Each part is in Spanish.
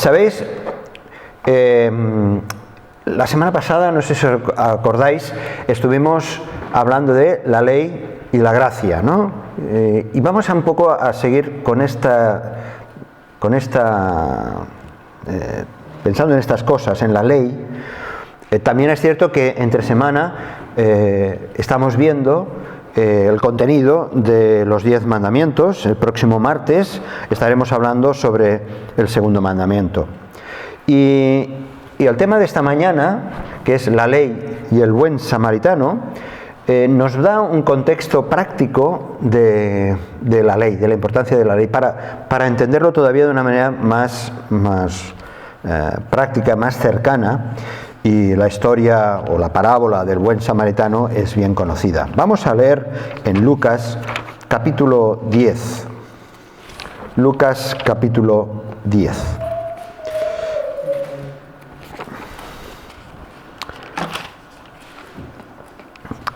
¿Sabéis? La semana pasada, no sé si os acordáis, estuvimos hablando de la ley y la gracia, ¿no? Y vamos un poco a seguir pensando en estas cosas, en la ley. También es cierto que entre semana estamos viendo el contenido de los 10 mandamientos. El próximo martes estaremos hablando sobre el segundo mandamiento. Y el tema de esta mañana, que es la ley y el buen samaritano, nos da un contexto práctico de la ley, de la importancia de la ley, para entenderlo todavía de una manera más práctica, más cercana. Y la historia o la parábola del buen samaritano es bien conocida. Vamos a leer en Lucas capítulo 10. Lucas capítulo 10.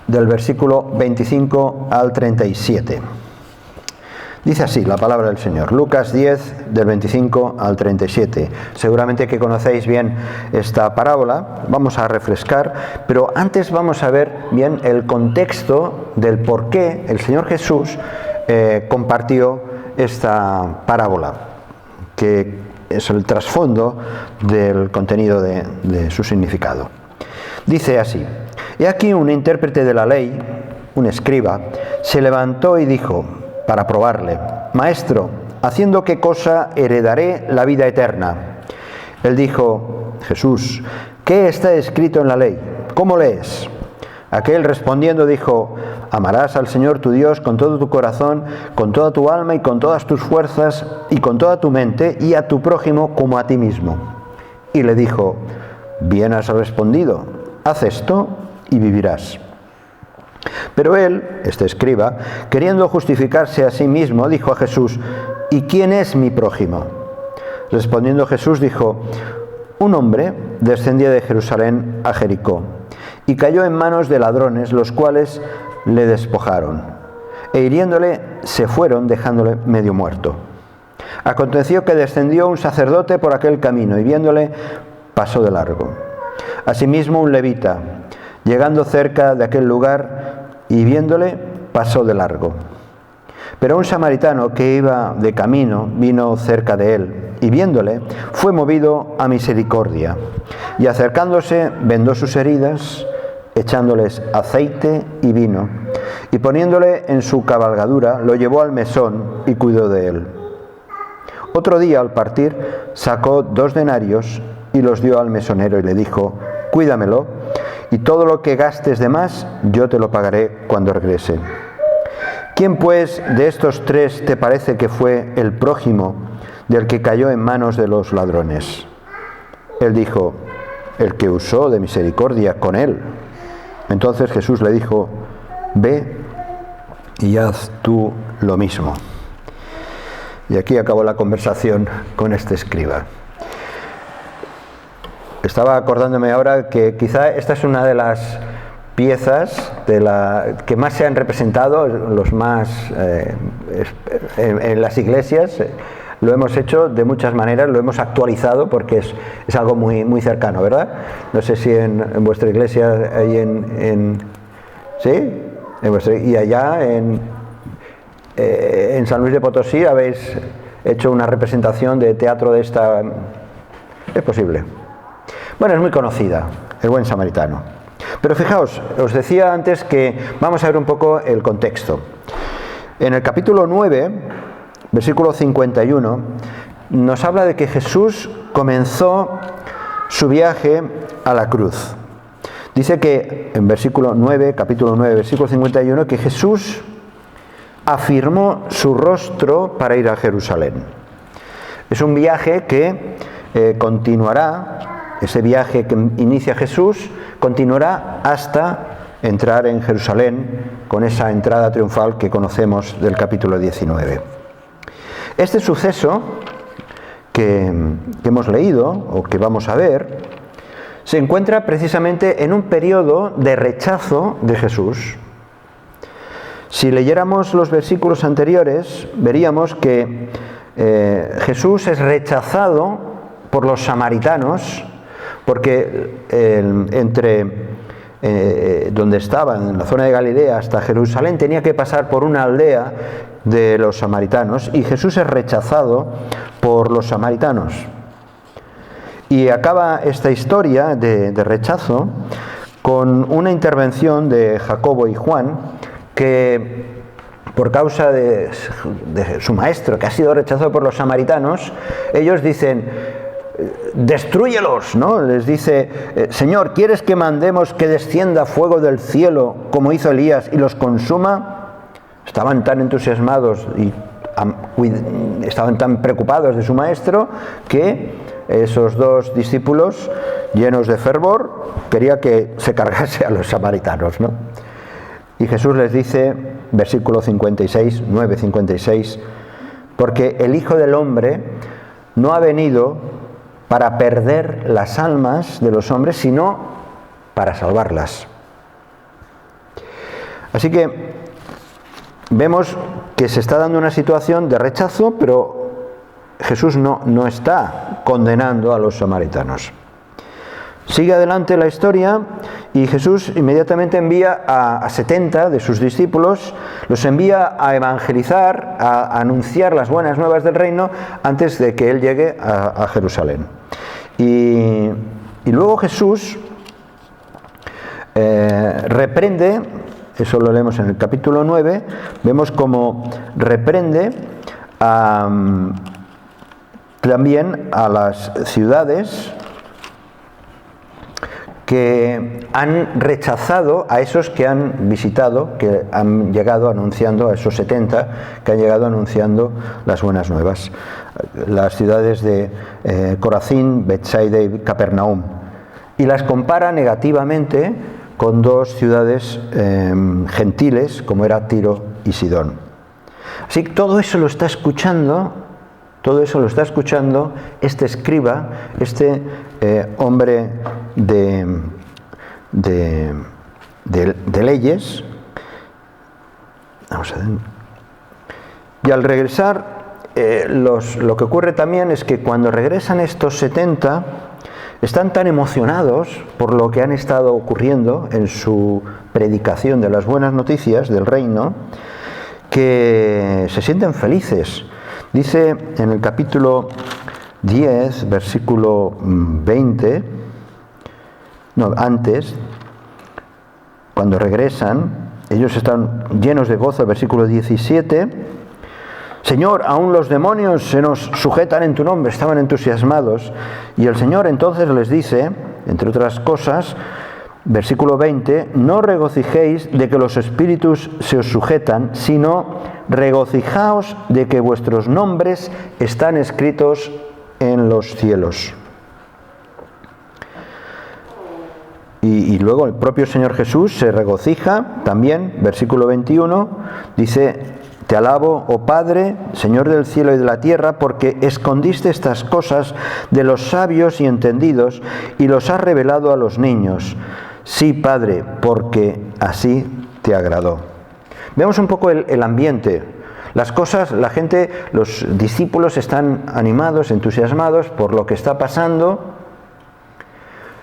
Del versículo 25 al 37. Dice así la palabra del Señor. Lucas 10, del 25 al 37. Seguramente que conocéis bien esta parábola. Vamos a refrescar, pero antes vamos a ver bien el contexto del por qué el Señor Jesús compartió esta parábola, que es el trasfondo del contenido de su significado. Dice así: He aquí un intérprete de la ley, un escriba, se levantó y dijo, para probarle: Maestro, ¿haciendo qué cosa heredaré la vida eterna? Él dijo: Jesús, ¿qué está escrito en la ley? ¿Cómo lees? Aquel respondiendo dijo: Amarás al Señor tu Dios con todo tu corazón, con toda tu alma y con todas tus fuerzas y con toda tu mente, y a tu prójimo como a ti mismo. Y le dijo: Bien has respondido, haz esto y vivirás. Pero él, este escriba, queriendo justificarse a sí mismo, dijo a Jesús: ¿Y quién es mi prójimo? Respondiendo Jesús dijo: Un hombre descendía de Jerusalén a Jericó y cayó en manos de ladrones, los cuales le despojaron, e hiriéndole se fueron, dejándole medio muerto. Aconteció que descendió un sacerdote por aquel camino y viéndole pasó de largo. Asimismo un levita, llegando cerca de aquel lugar y viéndole, pasó de largo. Pero un samaritano que iba de camino vino cerca de él, y viéndole, fue movido a misericordia, y acercándose vendó sus heridas, echándoles aceite y vino, y poniéndole en su cabalgadura, lo llevó al mesón y cuidó de él. Otro día, al partir, sacó 2 denarios y los dio al mesonero y le dijo: Cuídamelo, y todo lo que gastes de más, yo te lo pagaré cuando regrese. ¿Quién pues de estos 3 te parece que fue el prójimo del que cayó en manos de los ladrones? Él dijo: el que usó de misericordia con él. Entonces Jesús le dijo: Ve y haz tú lo mismo. Y aquí acabó la conversación con este escriba. Estaba acordándome ahora que quizá esta es una de las piezas que más se han representado, los más en las iglesias. Lo hemos hecho de muchas maneras, lo hemos actualizado porque es algo muy, muy cercano, ¿verdad? No sé si en vuestra iglesia hay ¿sí? Y allá en San Luis de Potosí habéis hecho una representación de teatro de esta. Es posible. Bueno, es muy conocida, el buen samaritano. Pero fijaos, os decía antes que vamos a ver un poco el contexto. En el capítulo 9, versículo 51, nos habla de que Jesús comenzó su viaje a la cruz. Dice que en versículo 9, capítulo 9, versículo 51, que Jesús afirmó su rostro para ir a Jerusalén. Es un viaje que continuará. Ese viaje que inicia Jesús continuará hasta entrar en Jerusalén con esa entrada triunfal que conocemos del capítulo 19. Este suceso que hemos leído o que vamos a ver se encuentra precisamente en un periodo de rechazo de Jesús. Si leyéramos los versículos anteriores, veríamos que Jesús es rechazado por los samaritanos, porque entre donde estaban, en la zona de Galilea, hasta Jerusalén, tenía que pasar por una aldea de los samaritanos, y Jesús es rechazado por los samaritanos. Y acaba esta historia de rechazo con una intervención de Jacobo y Juan, que por causa de su maestro, que ha sido rechazado por los samaritanos, ellos dicen: destrúyelos, ¿no? Les dice: Señor, ¿quieres que mandemos que descienda fuego del cielo como hizo Elías y los consuma? Estaban tan entusiasmados y estaban tan preocupados de su maestro que esos dos discípulos, llenos de fervor, quería que se cargase a los samaritanos, ¿no? Y Jesús les dice, versículo 56, 9:56, porque el Hijo del Hombre no ha venido para perder las almas de los hombres, sino para salvarlas. Así que vemos que se está dando una situación de rechazo, pero Jesús no está condenando a los samaritanos. Sigue adelante la historia y Jesús inmediatamente envía a 70 de sus discípulos, los envía a evangelizar, a anunciar las buenas nuevas del reino antes de que Él llegue a Jerusalén. Y luego Jesús reprende, eso lo leemos en el capítulo 9, vemos cómo reprende también a las ciudades que han rechazado a esos que han visitado, que han llegado anunciando, a esos 70 que han llegado anunciando las buenas nuevas. Las ciudades de Corazín, Betsaida y Capernaum. Y las compara negativamente con dos ciudades gentiles, como era Tiro y Sidón. Así que todo eso lo está escuchando este escriba, este hombre de leyes. Vamos a ver. Y al regresar, lo que ocurre también es que cuando regresan estos 70, están tan emocionados por lo que han estado ocurriendo en su predicación de las buenas noticias del reino, que se sienten felices. Dice en el capítulo 10, versículo 20, antes, cuando regresan, ellos están llenos de gozo, el versículo 17, Señor, aún los demonios se nos sujetan en tu nombre, estaban entusiasmados, y el Señor entonces les dice, entre otras cosas, versículo 20, no regocijéis de que los espíritus se os sujetan, sino regocijaos de que vuestros nombres están escritos en los cielos. Y luego el propio Señor Jesús se regocija también, versículo 21, dice: Te alabo, oh Padre, Señor del cielo y de la tierra, porque escondiste estas cosas de los sabios y entendidos y los has revelado a los niños. Sí, Padre, porque así te agradó. Vemos un poco el ambiente. Las cosas, la gente, los discípulos están animados, entusiasmados por lo que está pasando.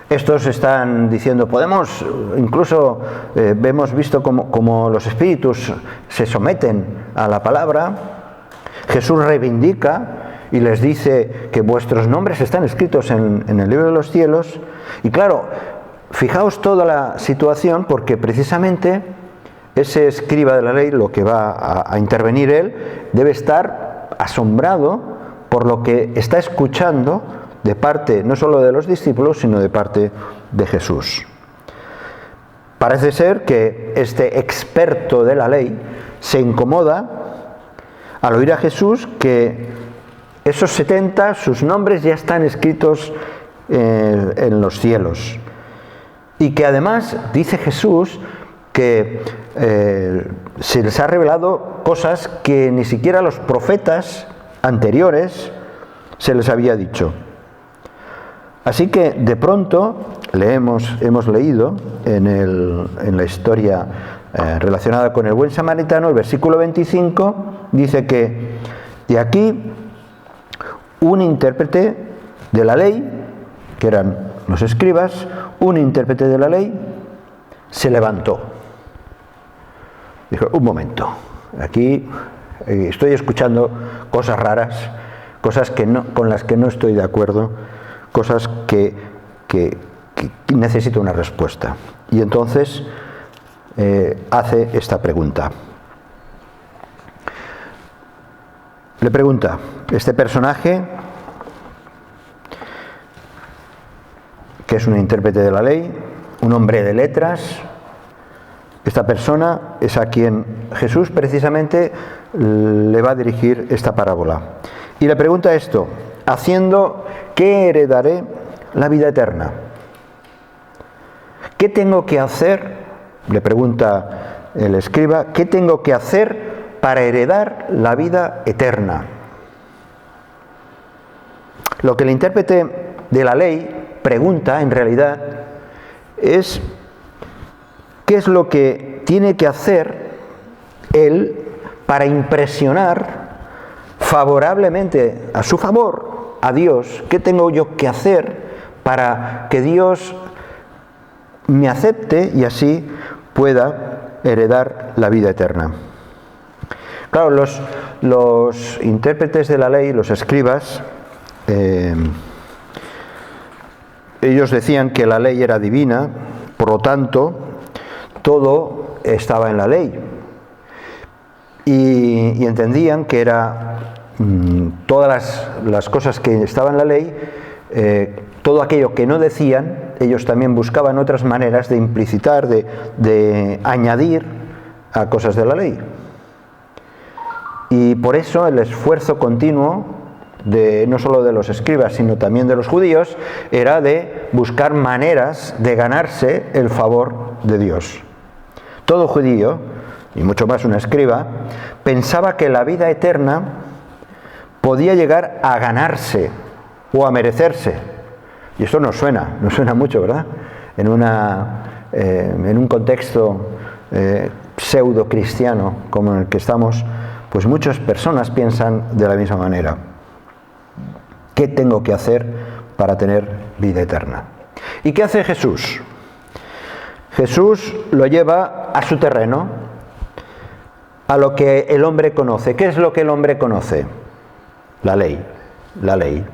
Estos están diciendo, podemos, incluso hemos visto como los espíritus se someten a la palabra. Jesús reivindica y les dice que vuestros nombres están escritos en el libro de los cielos. Y claro, fijaos toda la situación, porque precisamente ese escriba de la ley, lo que va a intervenir él, debe estar asombrado por lo que está escuchando de parte no solo de los discípulos, sino de parte de Jesús. Parece ser que este experto de la ley se incomoda al oír a Jesús que esos 70, sus nombres ya están escritos en los cielos. Y que además dice Jesús que se les ha revelado cosas que ni siquiera los profetas anteriores se les había dicho. Así que de pronto hemos leído en la historia relacionada con el buen samaritano, el versículo 25 dice que de aquí un intérprete de la ley, que eran los escribas, un intérprete de la ley, se levantó. Dijo, un momento, aquí estoy escuchando cosas raras, cosas con las que no estoy de acuerdo, cosas que necesito una respuesta. Y entonces hace esta pregunta. Le pregunta, este personaje, que es un intérprete de la ley, un hombre de letras, esta persona es a quien Jesús precisamente le va a dirigir esta parábola. Y le pregunta esto, haciendo, ¿qué heredaré la vida eterna? ¿Qué tengo que hacer? Le pregunta el escriba, ¿qué tengo que hacer para heredar la vida eterna? Lo que el intérprete de la ley pregunta, en realidad, es qué es lo que tiene que hacer él para impresionar favorablemente, a su favor, a Dios. ¿Qué tengo yo que hacer para que Dios me acepte y así pueda heredar la vida eterna? Claro, los intérpretes de la ley, los escribas, ellos decían que la ley era divina, por lo tanto, todo estaba en la ley. Y entendían que era todas las cosas que estaban en la ley, todo aquello que no decían, ellos también buscaban otras maneras de implicitar, de añadir a cosas de la ley. Y por eso el esfuerzo continuo, no solo de los escribas, sino también de los judíos, era de buscar maneras de ganarse el favor de Dios. Todo judío, y mucho más un escriba, pensaba que la vida eterna podía llegar a ganarse o a merecerse. Y esto nos suena mucho, ¿verdad? En un contexto pseudo cristiano como en el que estamos, pues muchas personas piensan de la misma manera. ¿Qué tengo que hacer para tener vida eterna? ¿Y qué hace Jesús? Jesús lo lleva a su terreno, a lo que el hombre conoce. ¿Qué es lo que el hombre conoce? La ley.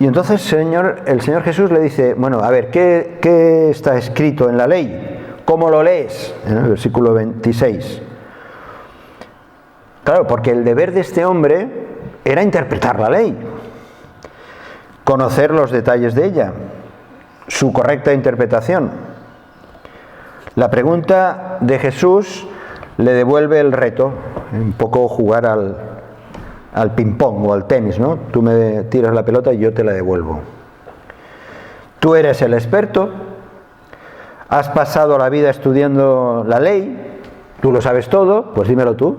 Y entonces el Señor Jesús le dice, bueno, a ver, ¿qué está escrito en la ley? ¿Cómo lo lees? En el versículo 26. Claro, porque el deber de este hombre era interpretar la ley, conocer los detalles de ella, su correcta interpretación. La pregunta de Jesús le devuelve el reto, un poco jugar al ping-pong o al tenis, ¿no? Tú me tiras la pelota y yo te la devuelvo. Tú eres el experto, has pasado la vida estudiando la ley, tú lo sabes todo, pues dímelo tú.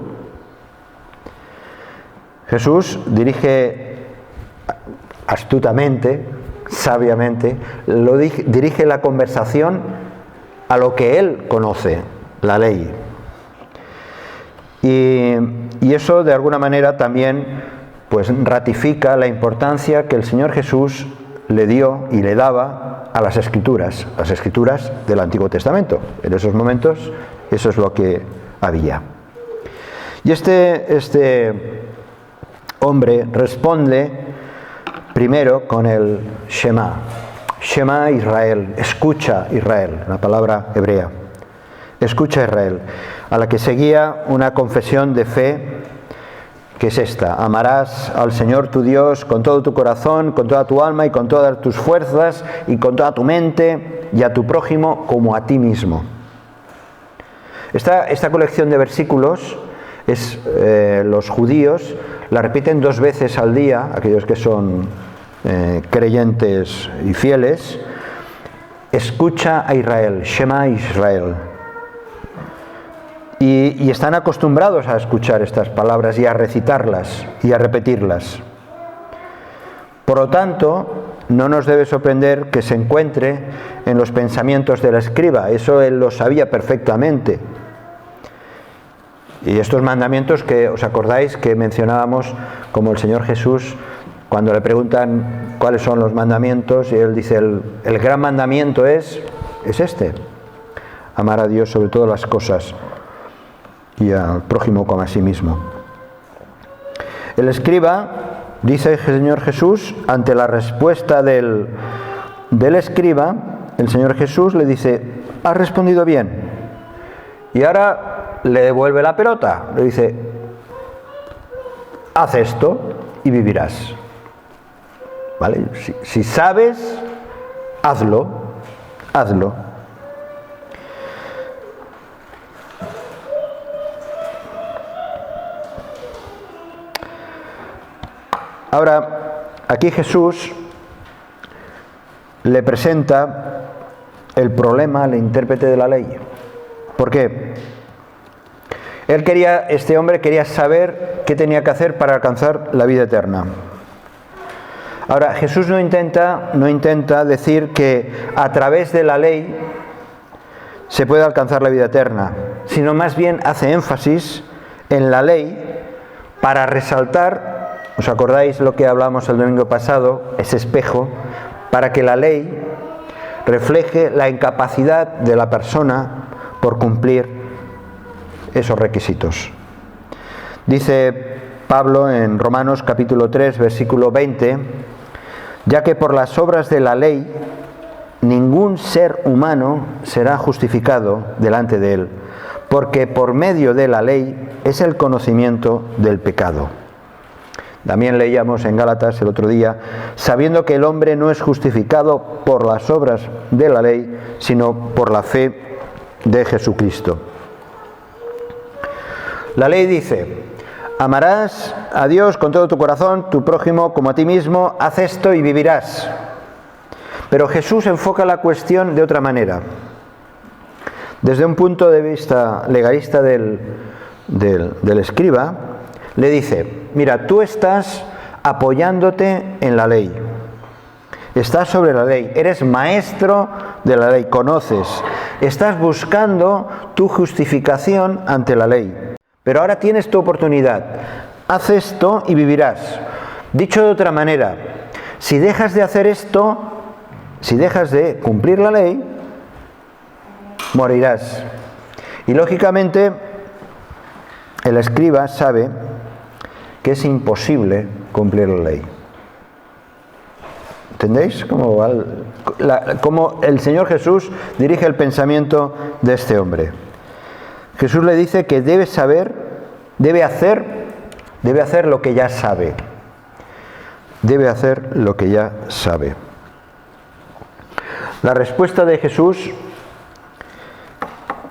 Jesús dirige astutamente, sabiamente, dirige la conversación a lo que él conoce, la ley. Y eso de alguna manera también pues ratifica la importancia que el Señor Jesús le dio y le daba a las escrituras del Antiguo Testamento. En esos momentos eso es lo que había. Y este hombre responde primero con el Shema. Shema Israel, escucha Israel, la palabra hebrea. Escucha Israel, a la que seguía una confesión de fe, que es esta: amarás al Señor tu Dios con todo tu corazón, con toda tu alma y con todas tus fuerzas y con toda tu mente, y a tu prójimo como a ti mismo. Esta colección de versículos los judíos la repiten 2 veces al día, aquellos que son creyentes y fieles. Escucha a Israel, Shema Israel. Y están acostumbrados a escuchar estas palabras y a recitarlas y a repetirlas. Por lo tanto, no nos debe sorprender que se encuentre en los pensamientos del escriba. Eso él lo sabía perfectamente. Y estos mandamientos que os acordáis que mencionábamos, como el Señor Jesús, cuando le preguntan cuáles son los mandamientos, y él dice, el gran mandamiento es este: amar a Dios sobre todas las cosas y al prójimo como a sí mismo. El escriba, dice el Señor Jesús, ante la respuesta del escriba, el Señor Jesús le dice: has respondido bien. Y ahora le devuelve la pelota, le dice: haz esto y vivirás. ¿Vale? Si sabes, hazlo. Ahora, aquí Jesús le presenta el problema al intérprete de la ley. ¿Por qué? Este hombre quería saber qué tenía que hacer para alcanzar la vida eterna. Ahora, Jesús no intenta decir que a través de la ley se puede alcanzar la vida eterna, sino más bien hace énfasis en la ley para resaltar, ¿os acordáis lo que hablamos el domingo pasado? Ese espejo, para que la ley refleje la incapacidad de la persona por cumplir esos requisitos. Dice Pablo en Romanos capítulo 3, versículo 20, ya que por las obras de la ley ningún ser humano será justificado delante de él, porque por medio de la ley es el conocimiento del pecado. También leíamos en Gálatas el otro día, sabiendo que el hombre no es justificado por las obras de la ley, sino por la fe de Jesucristo. La ley dice: amarás a Dios con todo tu corazón, tu prójimo como a ti mismo, haz esto y vivirás. Pero Jesús enfoca la cuestión de otra manera. Desde un punto de vista legalista del escriba, le dice: mira, tú estás apoyándote en la ley, estás sobre la ley, eres maestro de la ley, conoces, estás buscando tu justificación ante la ley, pero ahora tienes tu oportunidad, haz esto y vivirás. Dicho de otra manera, si dejas de hacer esto, si dejas de cumplir la ley, morirás. Y lógicamente el escriba sabe que es imposible cumplir la ley. ¿Entendéis cómo el Señor Jesús dirige el pensamiento de este hombre? Jesús le dice que debe hacer lo que ya sabe. Debe hacer lo que ya sabe. La respuesta de Jesús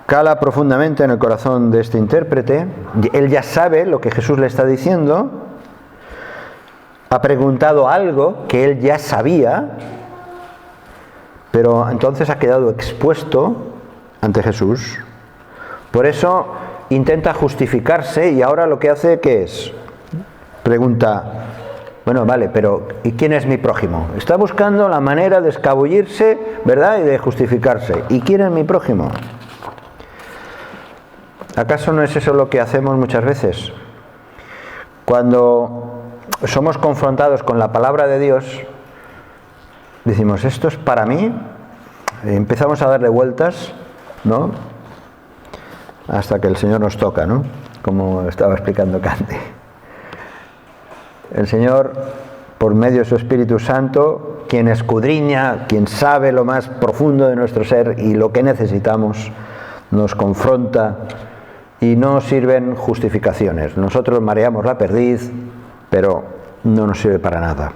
cala profundamente en el corazón de este intérprete. Él ya sabe lo que Jesús le está diciendo, ha preguntado algo que él ya sabía, pero entonces ha quedado expuesto ante Jesús. Por eso intenta justificarse, y ahora lo que hace, ¿qué es? Pregunta: bueno, vale, pero ¿y quién es mi prójimo? Está buscando la manera de escabullirse, ¿verdad?, y de justificarse. ¿Y quién es mi prójimo? ¿Acaso no es eso lo que hacemos muchas veces? Cuando somos confrontados con la palabra de Dios, decimos: ¿esto es para mí? Y empezamos a darle vueltas, ¿no?, hasta que el Señor nos toca, ¿no?, como estaba explicando Cante. El Señor, por medio de su Espíritu Santo, quien escudriña, quien sabe lo más profundo de nuestro ser y lo que necesitamos, nos confronta. Y no sirven justificaciones. Nosotros mareamos la perdiz, pero no nos sirve para nada.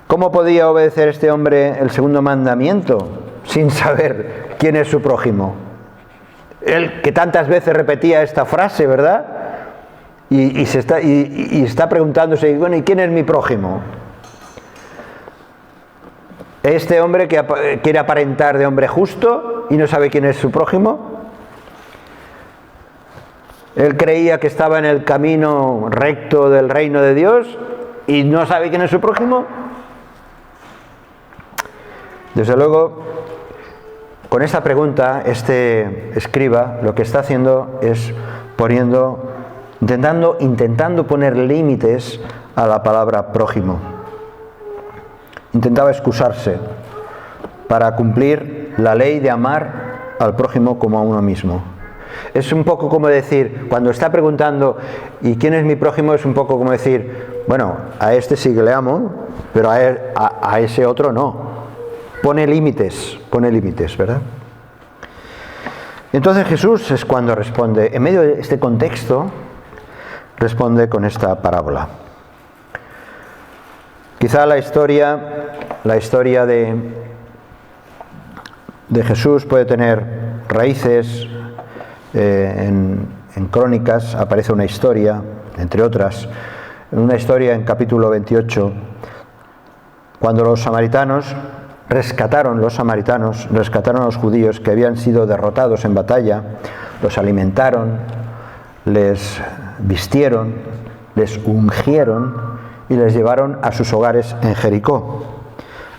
¿Cómo podía obedecer este hombre el segundo mandamiento sin saber quién es su prójimo? Él, que tantas veces repetía esta frase, ¿verdad? Y está preguntándose: bueno, ¿y quién es mi prójimo? Este hombre que quiere aparentar de hombre justo y no sabe quién es su prójimo. Él creía que estaba en el camino recto del reino de Dios y no sabe quién es su prójimo. Desde luego, con esta pregunta, este escriba lo que está haciendo es intentando poner límites a la palabra prójimo. intentaba excusarse para cumplir la ley de amar al prójimo como a uno mismo. Es un poco como decir, cuando está preguntando ¿y quién es mi prójimo? Es un poco como decir, bueno, a este sí que le amo, pero a ese otro no. Pone límites, ¿verdad? Entonces Jesús es cuando responde, en medio de este contexto, responde con esta parábola. Quizá la historia de Jesús puede tener raíces en Crónicas. Aparece una historia, entre otras, una historia en capítulo 28, cuando los samaritanos rescataron a los judíos que habían sido derrotados en batalla, los alimentaron, les vistieron, les ungieron y les llevaron a sus hogares en Jericó.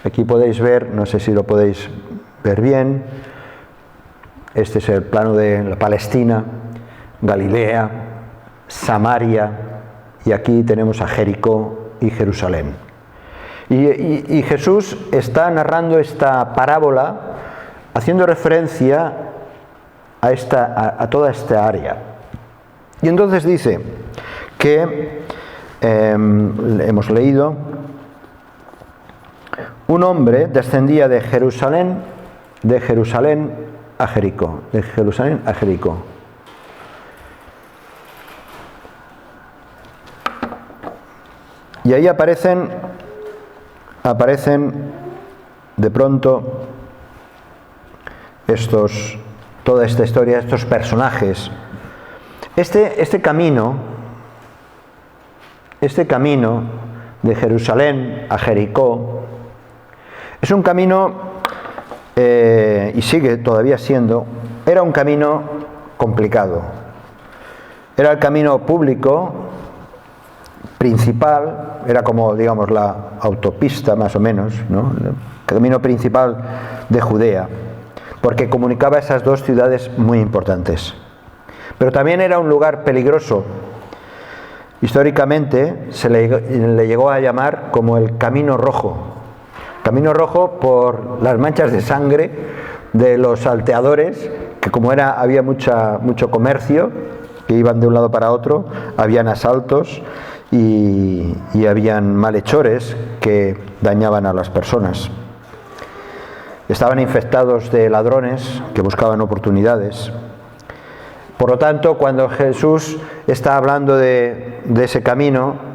Aquí podéis ver, no sé si lo podéis ver bien, este es el plano de la Palestina, Galilea, Samaria, y aquí tenemos a Jericó y Jerusalén. Y Jesús está narrando esta parábola haciendo referencia a toda esta área. Y entonces dice que, hemos leído, un hombre descendía de Jerusalén a Jericó, de Jerusalén a Jericó. Y ahí aparecen de pronto toda esta historia, estos personajes. Este camino de Jerusalén a Jericó es un camino, y sigue todavía siendo, era un camino complicado. Era el camino público principal, era como, digamos, la autopista más o menos, ¿no? El camino principal de Judea, porque comunicaba esas dos ciudades muy importantes. Pero también era un lugar peligroso. Históricamente se le llegó a llamar como el Camino Rojo. Camino Rojo por las manchas de sangre de los salteadores, que como había mucho comercio, que iban de un lado para otro, habían asaltos y habían malhechores que dañaban a las personas. Estaban infectados de ladrones que buscaban oportunidades. Por lo tanto, cuando Jesús está hablando de ese camino,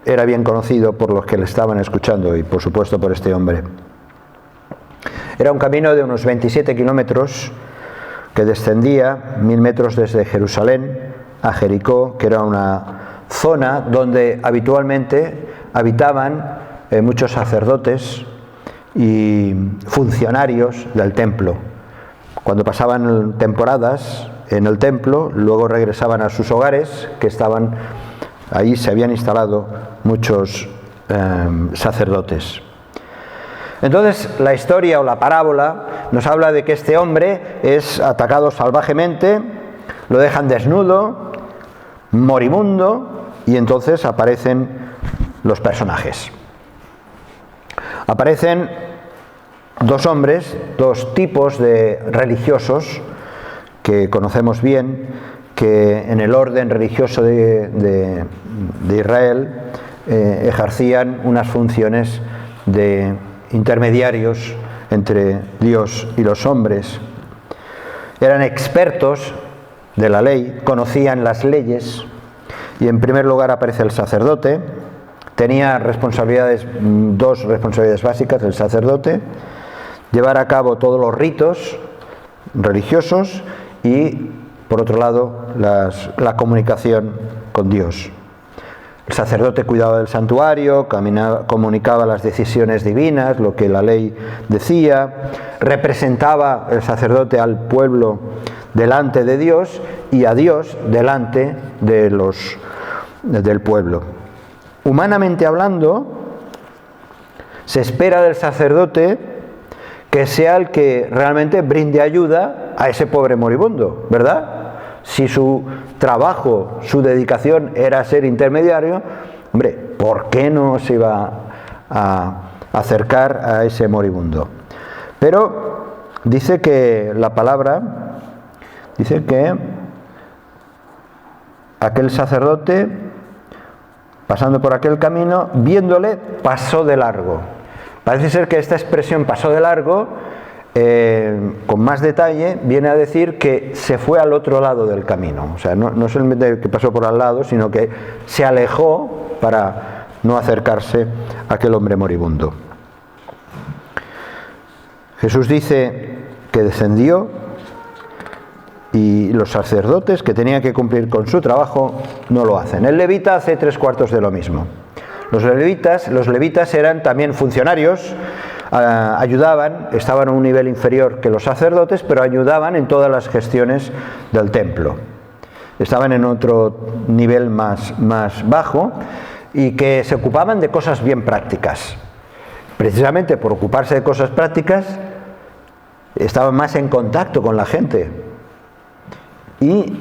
era bien conocido por los que le estaban escuchando y, por supuesto, por este hombre. Era un camino de unos 27 kilómetros que descendía 1000 metros desde Jerusalén a Jericó, que era una zona donde habitualmente habitaban muchos sacerdotes y funcionarios del templo. Cuando pasaban temporadas en el templo, luego regresaban a sus hogares, que estaban ahí, se habían instalado muchos sacerdotes. Entonces la historia o la parábola nos habla de que este hombre es atacado salvajemente, lo dejan desnudo, moribundo, y entonces aparecen los personajes. Aparecen dos hombres, dos tipos de religiosos que conocemos bien, que en el orden religioso de Israel ejercían unas funciones de intermediarios entre Dios y los hombres. Eran expertos de la ley, conocían las leyes, y en primer lugar aparece el sacerdote. Tenía dos responsabilidades básicas el sacerdote: llevar a cabo todos los ritos religiosos y, por otro lado, la comunicación con Dios. El sacerdote cuidaba del santuario, comunicaba las decisiones divinas, lo que la ley decía, representaba el sacerdote al pueblo delante de Dios y a Dios delante del pueblo. Humanamente hablando, se espera del sacerdote que sea el que realmente brinde ayuda a ese pobre moribundo, ¿verdad? Si su trabajo, su dedicación era ser intermediario, hombre, ¿por qué no se iba a acercar a ese moribundo. Pero dice que la palabra, dice que aquel sacerdote, pasando por aquel camino, viéndole, pasó de largo. Parece ser que esta expresión pasó de largo, con más detalle, viene a decir que se fue al otro lado del camino. O sea, no solamente que pasó por al lado, sino que se alejó para no acercarse a aquel hombre moribundo. Jesús dice que descendió y los sacerdotes, que tenían que cumplir con su trabajo, no lo hacen. El levita hace 3/4 de lo mismo. Los levitas eran también funcionarios, ayudaban, estaban a un nivel inferior que los sacerdotes, pero ayudaban en todas las gestiones del templo. Estaban en otro nivel más bajo y que se ocupaban de cosas bien prácticas. Precisamente por ocuparse de cosas prácticas, estaban más en contacto con la gente. Y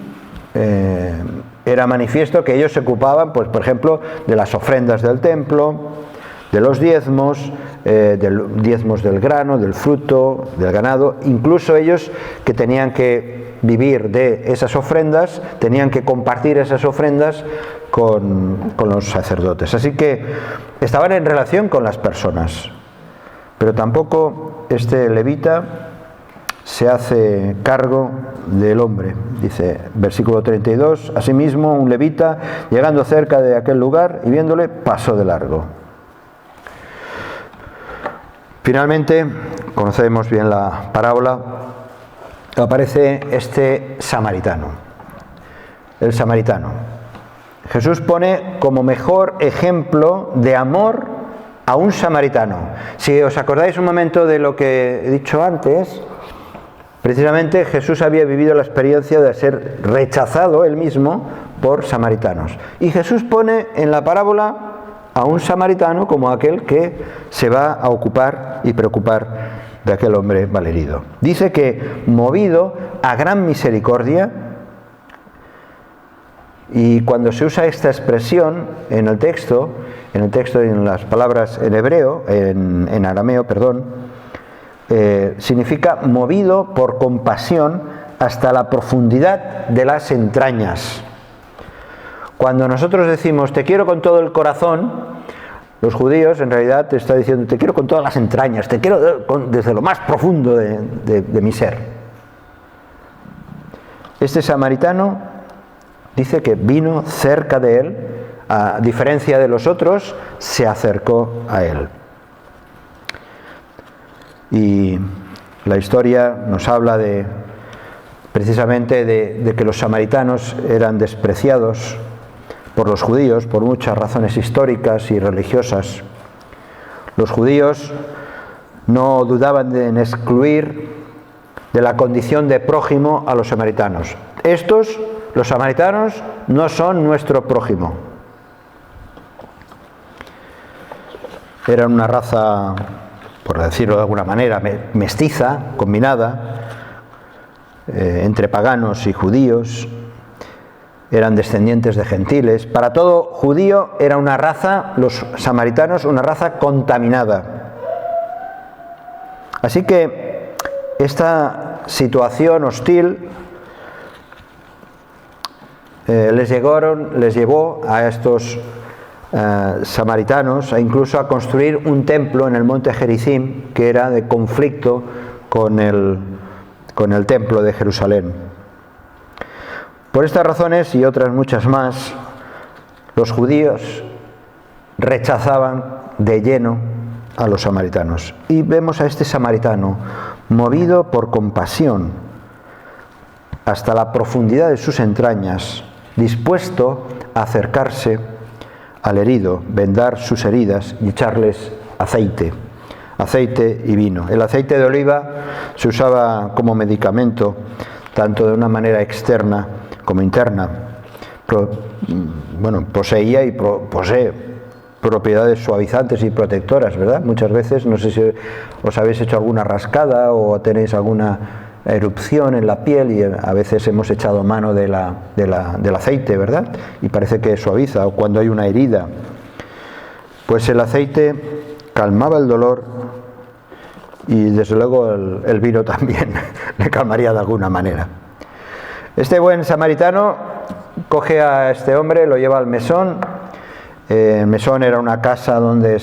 era manifiesto que ellos se ocupaban, pues, por ejemplo, de las ofrendas del templo, de los diezmos del grano, del fruto, del ganado. Incluso ellos, que tenían que vivir de esas ofrendas, tenían que compartir esas ofrendas con los sacerdotes. Así que estaban en relación con las personas. Pero tampoco este levita se hace cargo del hombre. Dice, versículo 32, asimismo un levita, llegando cerca de aquel lugar y viéndole, pasó de largo. Finalmente, conocemos bien la parábola, aparece este samaritano. El samaritano. Jesús pone como mejor ejemplo de amor a un samaritano. Si os acordáis un momento de lo que he dicho antes, precisamente Jesús había vivido la experiencia de ser rechazado él mismo por samaritanos. Y Jesús pone en la parábola a un samaritano como aquel que se va a ocupar y preocupar de aquel hombre malherido. Dice que movido a gran misericordia, y cuando se usa esta expresión en el texto en las palabras en hebreo, en arameo, significa movido por compasión hasta la profundidad de las entrañas. Cuando nosotros decimos te quiero con todo el corazón, los judíos en realidad te están diciendo te quiero con todas las entrañas, te quiero desde lo más profundo de mi ser. Este samaritano dice que vino cerca de él, a diferencia de los otros, se acercó a él. Y la historia nos habla precisamente de que los samaritanos eran despreciados por los judíos por muchas razones históricas y religiosas. Los judíos no dudaban en excluir de la condición de prójimo a los samaritanos. Los samaritanos, no son nuestro prójimo. Eran una raza, por decirlo de alguna manera, mestiza, combinada, entre paganos y judíos. Eran descendientes de gentiles. Para todo judío era una raza, los samaritanos, una raza contaminada. Así que esta situación hostil les llevó a estos samaritanos incluso a construir un templo en el monte Gerizim, que era de conflicto con el templo de Jerusalén. Por estas razones y otras muchas más, los judíos rechazaban de lleno a los samaritanos. Y vemos a este samaritano movido por compasión hasta la profundidad de sus entrañas, dispuesto a acercarse al herido, vendar sus heridas y echarles aceite y vino. El aceite de oliva se usaba como medicamento tanto de una manera externa como interna. Poseía y posee propiedades suavizantes y protectoras, ¿verdad? Muchas veces, no sé si os habéis hecho alguna rascada o tenéis alguna erupción en la piel y a veces hemos echado mano del aceite, ¿verdad? Y parece que suaviza, o cuando hay una herida. Pues el aceite calmaba el dolor y desde luego el vino también le calmaría de alguna manera. Este buen samaritano coge a este hombre, lo lleva al mesón. El mesón era una casa donde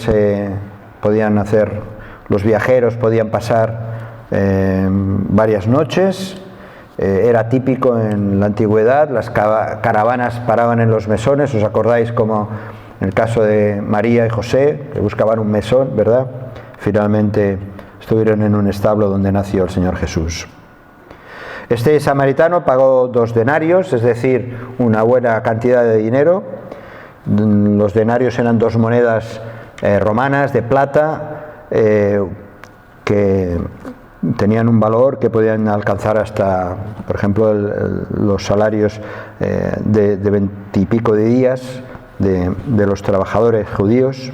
los viajeros podían pasar varias noches. Era típico en la antigüedad, las caravanas paraban en los mesones. ¿Os acordáis como en el caso de María y José, que buscaban un mesón, verdad? Finalmente estuvieron en un establo donde nació el Señor Jesús. Este samaritano pagó 2 denarios, es decir, una buena cantidad de dinero. Los denarios eran 2 monedas romanas de plata que tenían un valor que podían alcanzar hasta, por ejemplo, los salarios de 20 y pico de días de los trabajadores judíos.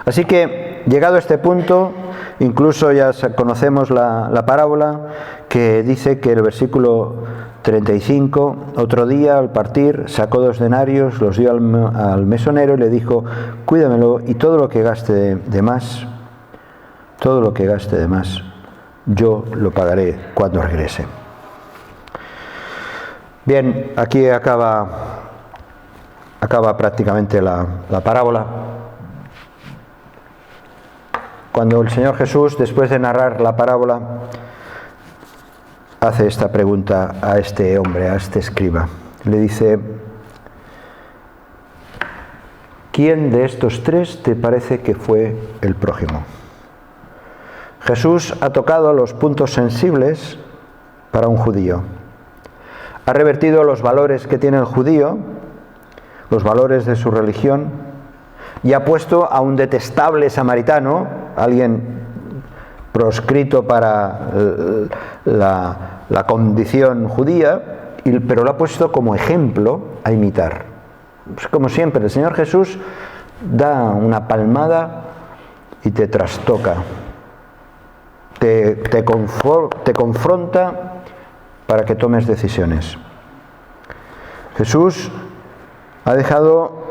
Así que, llegado a este punto, incluso ya conocemos la parábola que dice que el versículo 35, otro día al partir sacó 2 denarios, los dio al mesonero y le dijo: cuídamelo y todo lo que gaste de más, yo lo pagaré cuando regrese. Bien, aquí acaba prácticamente la parábola. Cuando el Señor Jesús, después de narrar la parábola, hace esta pregunta a este hombre, a este escriba. Le dice: ¿quién de estos 3 te parece que fue el prójimo? Jesús ha tocado los puntos sensibles para un judío. Ha revertido los valores que tiene el judío, los valores de su religión, y ha puesto a un detestable samaritano, alguien proscrito para la condición judía, pero lo ha puesto como ejemplo a imitar. Pues como siempre, el Señor Jesús da una palmada y te trastoca, te confronta para que tomes decisiones. Jesús ha dejado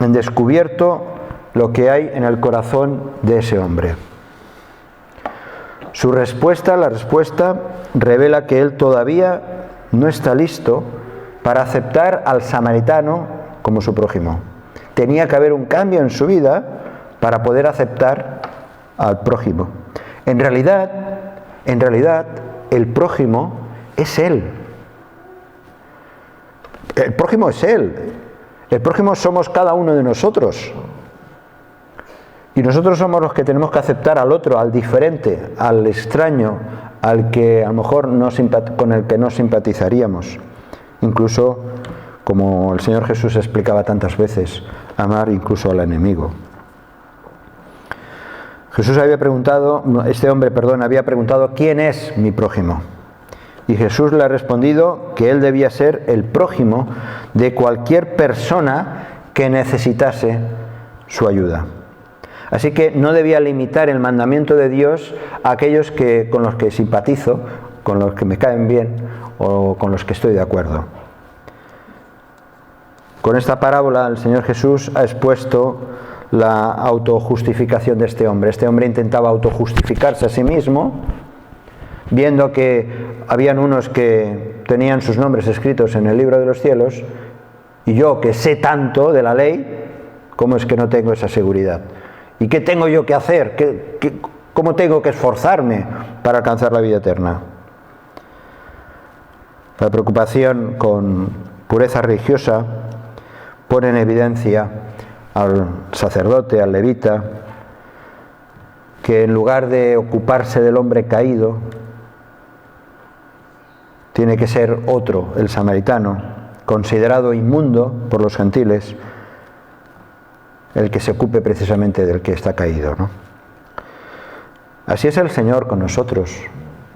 en descubierto lo que hay en el corazón de ese hombre. La respuesta revela que él todavía no está listo para aceptar al samaritano como su prójimo. Tenía que haber un cambio en su vida para poder aceptar al prójimo. En realidad, el prójimo es él. El prójimo es él. El prójimo somos cada uno de nosotros. Y nosotros somos los que tenemos que aceptar al otro, al diferente, al extraño, al que a lo mejor con el que no simpatizaríamos. Incluso, como el Señor Jesús explicaba tantas veces, amar incluso al enemigo. Este hombre había preguntado: ¿quién es mi prójimo? Y Jesús le ha respondido que él debía ser el prójimo de cualquier persona que necesitase su ayuda. Así que no debía limitar el mandamiento de Dios a aquellos con los que simpatizo, con los que me caen bien o con los que estoy de acuerdo. Con esta parábola el Señor Jesús ha expuesto la autojustificación de este hombre. Este hombre intentaba autojustificarse a sí mismo, viendo que habían unos que tenían sus nombres escritos en el libro de los cielos, y yo, que sé tanto de la ley, ¿cómo es que no tengo esa seguridad? ¿Y qué tengo yo que hacer? ¿Cómo tengo que esforzarme para alcanzar la vida eterna? La preocupación con pureza religiosa pone en evidencia al sacerdote, al levita, que en lugar de ocuparse del hombre caído, tiene que ser otro, el samaritano, considerado inmundo por los gentiles, el que se ocupe precisamente del que está caído, ¿no? Así es el Señor con nosotros,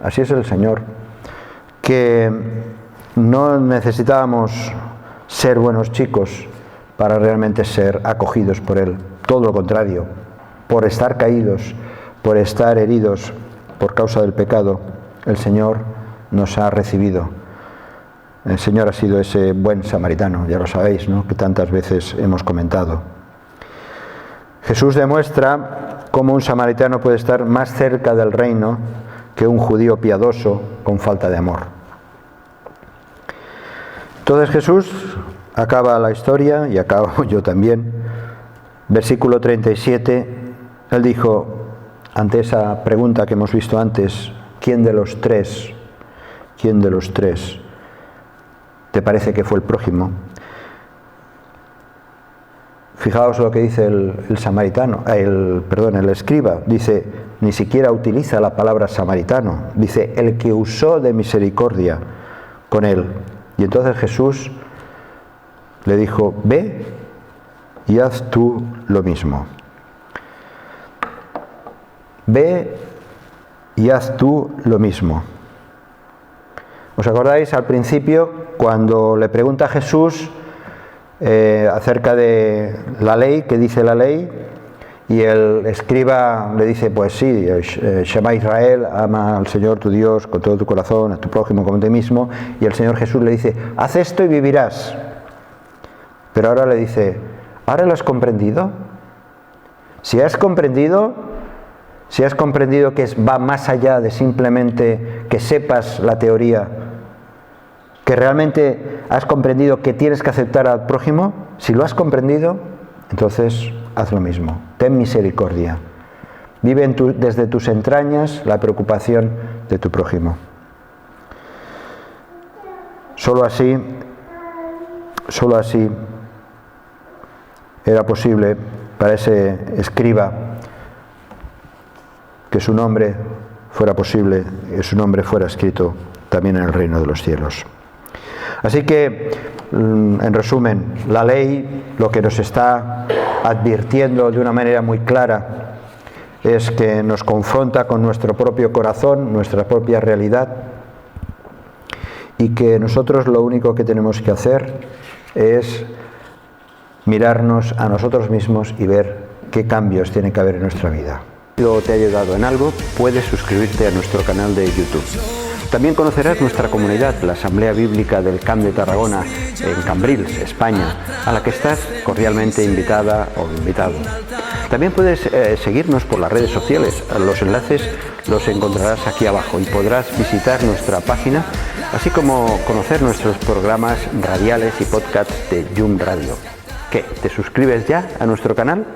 así es el Señor, que no necesitábamos ser buenos chicos para realmente ser acogidos por Él. Todo lo contrario, por estar caídos, por estar heridos por causa del pecado, el Señor nos ha recibido. El Señor ha sido ese buen samaritano, ya lo sabéis, ¿no?, que tantas veces hemos comentado. Jesús demuestra cómo un samaritano puede estar más cerca del reino que un judío piadoso con falta de amor. Entonces Jesús acaba la historia, y acabo yo también. Versículo 37, él dijo, ante esa pregunta que hemos visto antes, ¿quién de los tres te parece que fue el prójimo? Fijaos lo que dice el samaritano, el escriba, dice, ni siquiera utiliza la palabra samaritano, dice, el que usó de misericordia con él. Y entonces Jesús le dijo, ve y haz tú lo mismo. Ve y haz tú lo mismo. ¿Os acordáis al principio cuando le pregunta a Jesús acerca de la ley, qué dice la ley? Y el escriba le dice, pues sí, Shema Israel, ama al Señor tu Dios con todo tu corazón, a tu prójimo como a ti mismo. Y el Señor Jesús le dice, haz esto y vivirás. Pero ahora le dice, ¿ahora lo has comprendido? Si has comprendido que va más allá de simplemente que sepas la teoría, que realmente has comprendido que tienes que aceptar al prójimo, si lo has comprendido, entonces haz lo mismo, ten misericordia. Vive desde tus entrañas la preocupación de tu prójimo. Solo así era posible para ese escriba que su nombre fuera posible, que su nombre fuera escrito también en el reino de los cielos. Así que, en resumen, la ley lo que nos está advirtiendo de una manera muy clara es que nos confronta con nuestro propio corazón, nuestra propia realidad, y que nosotros lo único que tenemos que hacer es mirarnos a nosotros mismos y ver qué cambios tiene que haber en nuestra vida. Si te ha ayudado en algo, puedes suscribirte a nuestro canal de YouTube. También conocerás nuestra comunidad, la Asamblea Bíblica del Camp de Tarragona, en Cambrils, España, a la que estás cordialmente invitada o invitado. También puedes seguirnos por las redes sociales. Los enlaces los encontrarás aquí abajo y podrás visitar nuestra página, así como conocer nuestros programas radiales y podcasts de Yum Radio. ¿Qué? ¿Te suscribes ya a nuestro canal?